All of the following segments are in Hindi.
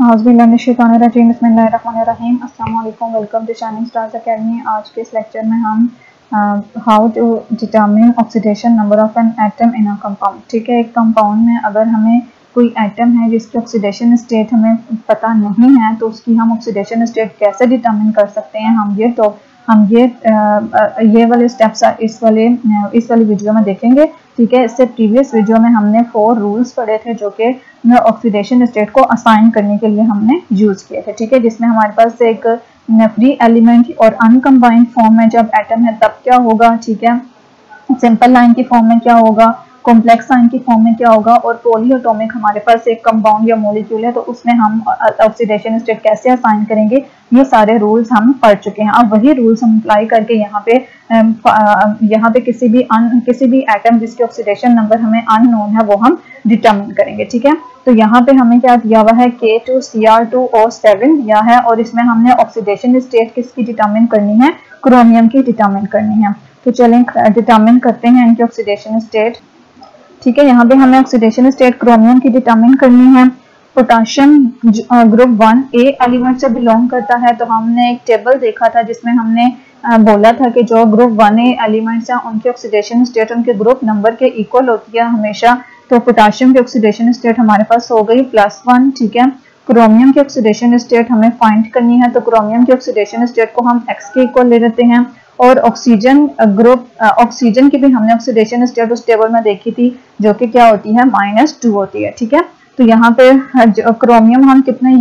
बिस्मिल्लाहिर्रहमानिर्रहीम अस्सलाम वालेकुम। Welcome to shining stars academy. आज के इस लेक्चर में हम how to determine oxidation number of an atom in a compound. ठीक है, एक कंपाउंड में अगर हमें कोई एटम है जिसकी ऑक्सीडेशन स्टेट हमें पता नहीं है तो उसकी हम ऑक्सीडेशन स्टेट कैसे डिटरमिन कर सकते हैं, हम ये वाले स्टेप्स इस वाली वीडियो में देखेंगे। ठीक है, इससे प्रीवियस वीडियो में हमने 4 रूल्स पढ़े थे जो कि ऑक्सीडेशन स्टेट को असाइन करने के लिए हमने यूज किए थे। ठीक है, जिसमें हमारे पास एक फ्री एलिमेंट और अनकम्बाइंड फॉर्म में जब एटम है तब क्या होगा। ठीक है, सिंपल लाइन की फॉर्म में क्या होगा, कॉम्प्लेक्स लाइन की फॉर्म में क्या होगा, और पॉलीएटॉमिक हमारे पास एक कंपाउंड या मॉलिक्यूल है तो उसमें हम ऑक्सीडेशन स्टेट कैसे असाइन करेंगे, ये सारे रूल्स हम पढ़ चुके हैं। अब वही रूल्स हम अप्लाई करके यहाँ पे किसी भी एटम जिसकी ऑक्सीडेशन नंबर हमें अननोन है वो हम डिटरमिन करेंगे। ठीक है, तो यहाँ पे हमें क्या दिया हुआ है, K2Cr2O7 दिया है और इसमें हमने ऑक्सीडेशन स्टेट किसकी डिटरमिन करनी है, क्रोमियम की डिटरमिन करनी है। तो चलें डिटरमिन करते हैं इनकी ऑक्सीडेशन स्टेट। ठीक है, यहाँ पे हमें ऑक्सीडेशन स्टेट क्रोमियम की डिटरमिन करनी है। पोटाशियम ग्रुप 1A एलिमेंट से बिलोंग करता है, तो हमने एक टेबल देखा था जिसमें हमने बोला था कि जो ग्रुप 1A एलिमेंट्स हैं उनकी ऑक्सीडेशन स्टेट उनके ग्रुप नंबर के इक्वल होती है हमेशा। तो पोटाशियम की ऑक्सीडेशन स्टेट हमारे पास हो गई +1। ठीक है, क्रोमियम की ऑक्सीडेशन स्टेट हमें फाइंड करनी है, तो क्रोमियम की ऑक्सीडेशन स्टेट को हम X के इक्वल ले लेते हैं। और ऑक्सीजन ऑक्सीजन की भी हमने ऑक्सीडेशन स्टेट उस टेबल में देखी थी जो कि क्या होती है, -2 होती है। ठीक है, तो यहाँ पे क्रोमियम हम कितने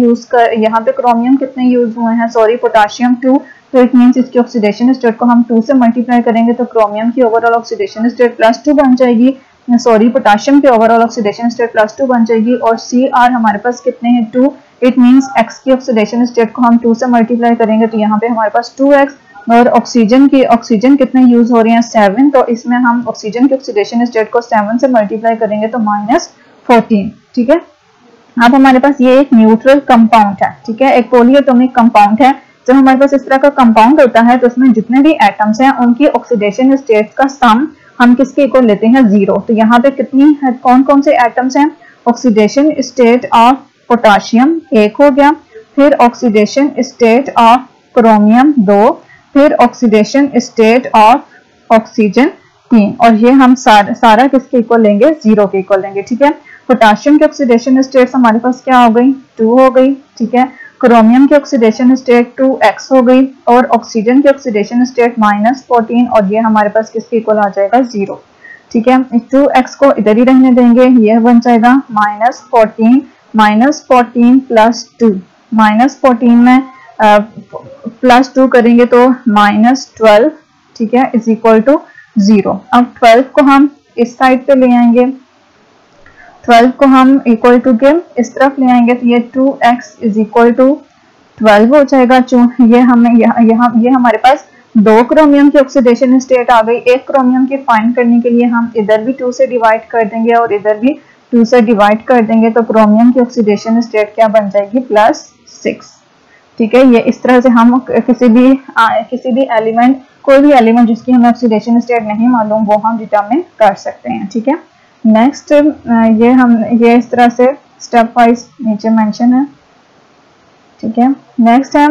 यूज हुए हैं, सॉरी पोटाशियम 2, तो इट मींस इसकी ऑक्सीडेशन स्टेट को हम 2 से मल्टीप्लाई करेंगे तो क्रोमियम की ओवरऑल ऑक्सीडेशन स्टेट +2 बन जाएगी, सॉरी पोटाशियम की ओवरऑल ऑक्सीडेशन स्टेट +2 बन जाएगी। और Cr हमारे पास कितने हैं, 2, इट मींस X की ऑक्सीडेशन स्टेट को हम 2 से मल्टीप्लाई करेंगे तो यहाँ पे हमारे पास 2X। और ऑक्सीजन कितने यूज हो रहे हैं, 7, तो इसमें हम ऑक्सीजन की ऑक्सीडेशन स्टेट को 7 से मल्टीप्लाई करेंगे तो -14। ठीक है, अब हमारे पास ये एक न्यूट्रल कंपाउंड है। ठीक है, एक पॉलीएटॉमिक कंपाउंड है। जब हमारे पास इस तरह का कंपाउंड होता है तो उसमें जितने भी एटम्स हैं उनकी ऑक्सीडेशन स्टेट का सम हम किसके इक्वल लेते हैं, 0। तो यहाँ पे कितनी है, कौन से एटम्स हैं, ऑक्सीडेशन स्टेट ऑफ पोटाशियम 1 हो गया, फिर ऑक्सीडेशन स्टेट ऑफ क्रोमियम 2, फिर ऑक्सीडेशन स्टेट ऑफ ऑक्सीजन 3, और ये हम सारा किसके इक्वल लेंगे, 0 के इक्वल लेंगे। ठीक है, पोटाशियम की ऑक्सीडेशन स्टेट हमारे पास क्या हो गई, 2 हो गई। ठीक है, क्रोमियम की ऑक्सीडेशन स्टेट 2X हो गई और ऑक्सीजन की ऑक्सीडेशन स्टेट -14, और ये हमारे पास किसके इक्वल आ जाएगा, 0। ठीक है, 2X को इधर ही रहने देंगे, ये बन जाएगा -14 +2, -14 में +2 करेंगे तो -12। ठीक है, इज इक्वल टू 0। अब 12 को हम इस साइड पे ले आएंगे, 12 को हम इक्वल टू के इस तरफ ले आएंगे तो ये 2X इज इक्वल टू 12 हो जाएगा। ये हमारे पास 2 क्रोमियम की ऑक्सीडेशन स्टेट आ गई। एक क्रोमियम की फाइंड करने के लिए हम इधर भी 2 से डिवाइड कर देंगे और इधर भी 2 से डिवाइड कर देंगे तो क्रोमियम की ऑक्सीडेशन स्टेट क्या बन जाएगी, +6। ठीक है, ये इस तरह से हम किसी भी एलिमेंट, कोई भी एलिमेंट जिसकी हमें ऑक्सीडेशन स्टेट नहीं मालूम वो हम डिटरमिन कर सकते हैं। ठीक है, नेक्स्ट ये इस तरह से स्टेप वाइज नीचे मेंशन है। ठीक है, नेक्स्ट है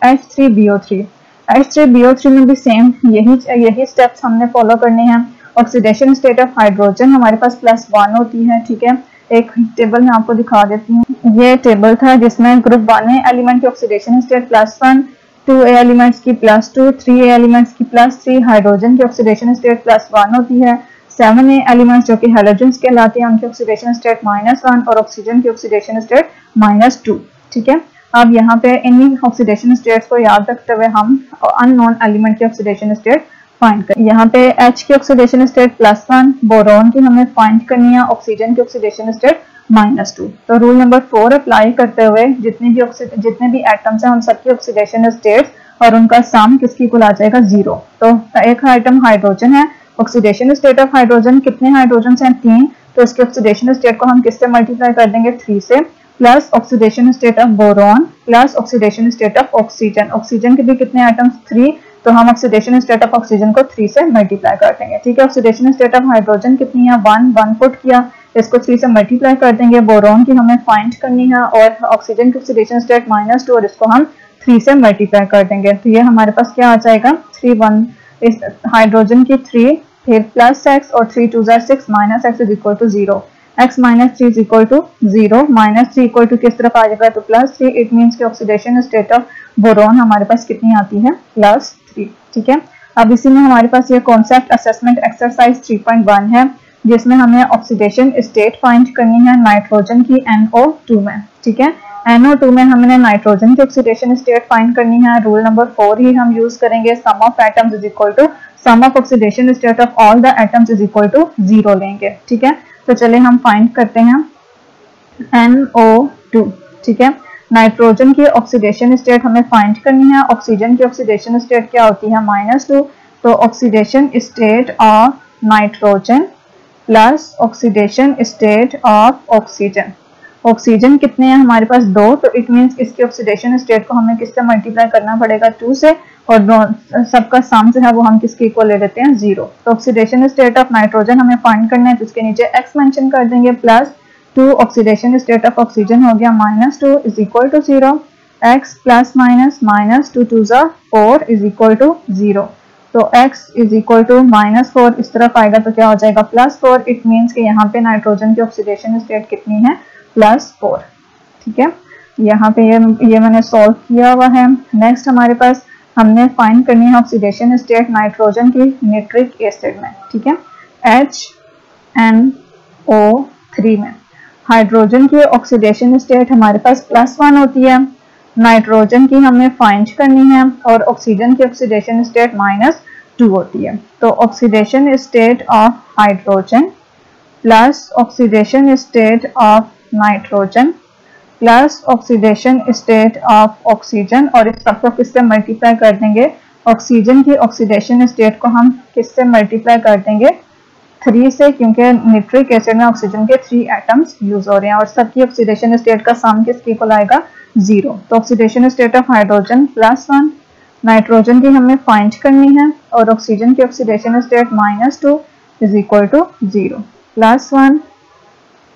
H3BO3। H3BO3 में भी सेम यही स्टेप्स हमने फॉलो करने हैं। ऑक्सीडेशन स्टेट ऑफ हाइड्रोजन हमारे पास +1 होती है। ठीक है, एक टेबल मैं आपको दिखा देती हूँ। ये टेबल था जिसमें ग्रुप 1A एलिमेंट की ऑक्सीडेशन स्टेट +1, 2A एलिमेंट्स की +2, 3A एलिमेंट्स की +3, हाइड्रोजन की ऑक्सीडेशन स्टेट +1 होती है। 7A एलिमेंट्स जो कि हैलोजेंस कहलाते हैं उनकी ऑक्सीडेशन स्टेट -1 और ऑक्सीजन की ऑक्सीडेशन स्टेट -2। ठीक है, अब यहाँ पे इन ऑक्सीडेशन स्टेट्स को याद रखते हुए हम अननोन एलिमेंट की ऑक्सीडेशन स्टेट फाइंड करें। यहाँ पे H की ऑक्सीडेशन स्टेट +1, बोरॉन की हमें फाइंड करनी है, ऑक्सीजन की ऑक्सीडेशन स्टेट -2। तो रूल नंबर 4 अप्लाई करते हुए जितने भी एटम्स हैं उन सबकी ऑक्सीडेशन स्टेट और उनका सम किसकी इक्वल आ जाएगा, 0। तो एक आइटम हाइड्रोजन है, ऑक्सीडेशन स्टेट ऑफ हाइड्रोजन कितने हाइड्रोजन हैं, 3, तो इसके ऑक्सीडेशन स्टेट को हम किससे मल्टीप्लाई कर देंगे, 3 से, plus oxidation state of boron plus oxidation state of oxygen. Oxygen के भी कितने आइटम्स, 3, तो हम ऑक्सीडेशन स्टेट ऑफ ऑक्सीजन को 3 से मल्टीप्लाई कर देंगे। ठीक है, ऑक्सीडेशन स्टेट ऑफ हाइड्रोजन कितनी है, 1 पुट किया, इसको 3 से मल्टीप्लाई कर देंगे। बोरॉन की हमें फाइंड करनी है और ऑक्सीजन की ऑक्सीडेशन स्टेट -2 और इसको हम 3 से मल्टीप्लाई कर देंगे। तो ये हमारे पास क्या आ जाएगा 3 1 इस हाइड्रोजन की 3 फिर +x और 3 2 6 -x is equal to 0। x - 3 is equal to 0 -3 equal to किस तरफ आ जाएगा तो +3। इट मीन्स कि ऑक्सीडेशन स्टेट ऑफ बोरॉन हमारे पास कितनी आती है +3। ठीक है, अब इसी में हमारे पास ये कॉन्सेप्ट असेसमेंट एक्सरसाइज 3.1 है जिसमें हमें ऑक्सीडेशन स्टेट फाइंड करनी है नाइट्रोजन की NO2 में। ठीक है, NO2 में हमने नाइट्रोजन की ऑक्सीडेशन स्टेट फाइंड करनी है। रूल नंबर 4 ही हम यूज करेंगे। Sum of atoms is equal to sum of oxidation state of all the atoms is equal to 0 लेंगे। ठीक है, तो चलिए हम फाइंड करते हैं NO2। ठीक है, नाइट्रोजन की ऑक्सीडेशन स्टेट हमें फाइंड करनी है। ऑक्सीजन की ऑक्सीडेशन स्टेट क्या होती है -2। तो oxidation state of nitrogen plus oxidation state of oxygen. Oxygen कितने हैं हमारे पास 2, तो इट मींस इसकी ऑक्सीडेशन स्टेट को हमें किससे मल्टीप्लाई करना पड़ेगा 2 से, और सबका सम जो है वो हम किसके इक्वल ले लेते हैं 0। तो ऑक्सीडेशन स्टेट ऑफ नाइट्रोजन हमें फाइंड करना है तो इसके नीचे x मेंशन कर देंगे +2 ऑक्सीडेशन स्टेट ऑफ ऑक्सीजन हो गया -2 is equal to 0। x plus minus -2 2 4 is equal to 0। तो x इज इक्वल टू -4 इस तरफ आएगा तो क्या हो जाएगा +4। इट मीन्स कि यहाँ पे नाइट्रोजन की ऑक्सीडेशन स्टेट कितनी है +4। ठीक है, यहाँ पे ये मैंने सॉल्व किया हुआ है। नेक्स्ट हमारे पास हमने फाइंड करनी है ऑक्सीडेशन स्टेट नाइट्रोजन की निट्रिक एसिड में। ठीक है, HNO3 में हाइड्रोजन की ऑक्सीडेशन स्टेट हमारे पास +1 होती है। नाइट्रोजन की हमें फाइंड करनी है और ऑक्सीजन की ऑक्सीडेशन स्टेट -2 होती है। तो oxidation state of hydrogen plus oxidation state of nitrogen plus oxidation state of oxygen, और इस सबको किससे मल्टीप्लाई कर देंगे ऑक्सीजन की ऑक्सीडेशन स्टेट को हम किससे मल्टीप्लाई कर देंगे 3 से, क्योंकि निट्रिक एसिड में ऑक्सीजन के 3 एटम्स यूज हो रहे हैं और सबकी ऑक्सीडेशन स्टेट का सम किसके इक्वल आएगा 0। तो oxidation state of hydrogen +1, nitrogen की हमें फाइंड करनी है और ऑक्सीजन की oxidation state -2 is equal to 0। +1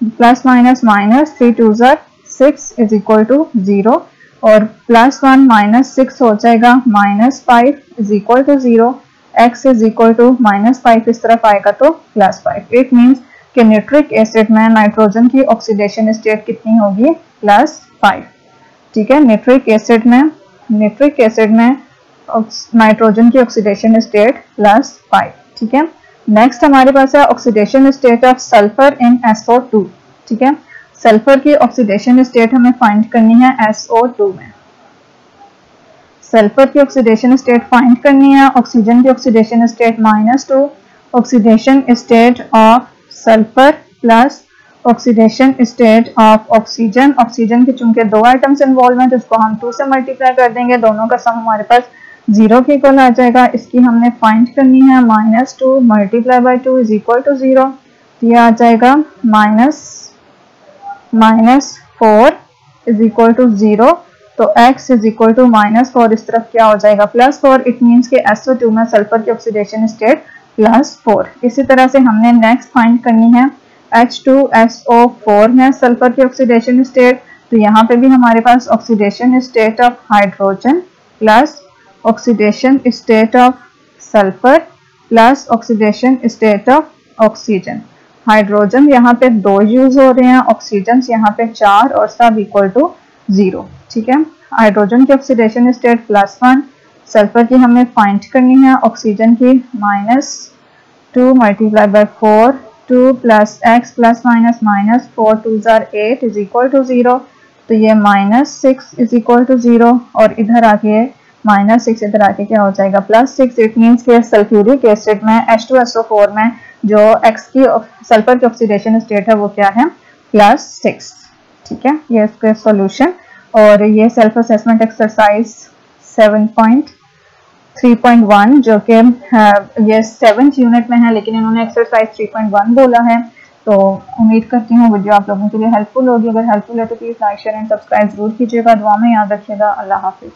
plus minus -3 2 6 is equal to 0 और +1 -6 हो जाएगा -5 is equal to 0। x is equal to -5 इस तरफ आएगा तो +5। इट मीन्स कि निट्रिक एसिड में नाइट्रोजन की ऑक्सीडेशन स्टेट कितनी होगी +5। ठीक है, निट्रिक एसिड में नाइट्रोजन की ऑक्सीडेशन स्टेट +5। ठीक है, नेक्स्ट हमारे पास है oxidation state of sulphur in SO2। ठीक है, सल्फर की ऑक्सीडेशन स्टेट हमें फाइंड करनी है SO2 में। सल्फर की ऑक्सीडेशन स्टेट फाइंड करनी है। ऑक्सीजन की oxidation state -2, oxidation state of sulphur plus oxidation state of oxygen. Oxygen के चूंकि 2 एटम्स इन्वॉल्व हैं तो इसको हम 2 से मल्टीप्लाई कर देंगे, दोनों का सम हमारे पास 0 के इक्वल आ जाएगा। इसकी हमने फाइंड करनी है -2 multiply by 2 is equal to 0। ये आ जाएगा -4 इज इक्वल टू 0। तो x इज इक्वल टू -4 इस तरफ क्या हो जाएगा +4। इट मीन्स के SO2 में सल्फर की ऑक्सीडेशन स्टेट +4। इसी तरह से हमने नेक्स्ट फाइंड करनी है H2SO4 में सल्फर की ऑक्सीडेशन स्टेट। तो यहाँ पे भी हमारे पास oxidation state of hydrogen plus oxidation state of sulphur plus oxidation state of oxygen. Hydrogen यहाँ पे 2 यूज हो रहे हैं, ऑक्सीजन यहाँ पे 4 और सब इक्वल टू 0। ठीक है, हाइड्रोजन की ऑक्सीडेशन स्टेट +1, सल्फर की हमें फाइंड करनी है, ऑक्सीजन की -2 multiply by 4 2 plus x plus minus -4 2 8 is equal to 0। तो ये -6 इज इक्वल टू 0 और इधर आके -6 इधर आके क्या हो जाएगा +6। इट मीन्स के सल्फ्यूरिक एसिड में H2SO4 में जो x की सल्फर की ऑक्सीडेशन स्टेट है वो क्या है +6। ठीक है, ये इसका सॉल्यूशन। और ये सेल्फ असेसमेंट एक्सरसाइज 7.3.1 जो कि ये 7th यूनिट में है, लेकिन इन्होंने एक्सरसाइज 3.1 बोला है। तो उम्मीद करती हूँ वीडियो आप लोगों के लिए हेल्पफुल होगी। अगर हेल्पफुल है तो please like share and subscribe जरूर कीजिएगा। दुआ में याद रखिएगा। अल्लाह हाफिज।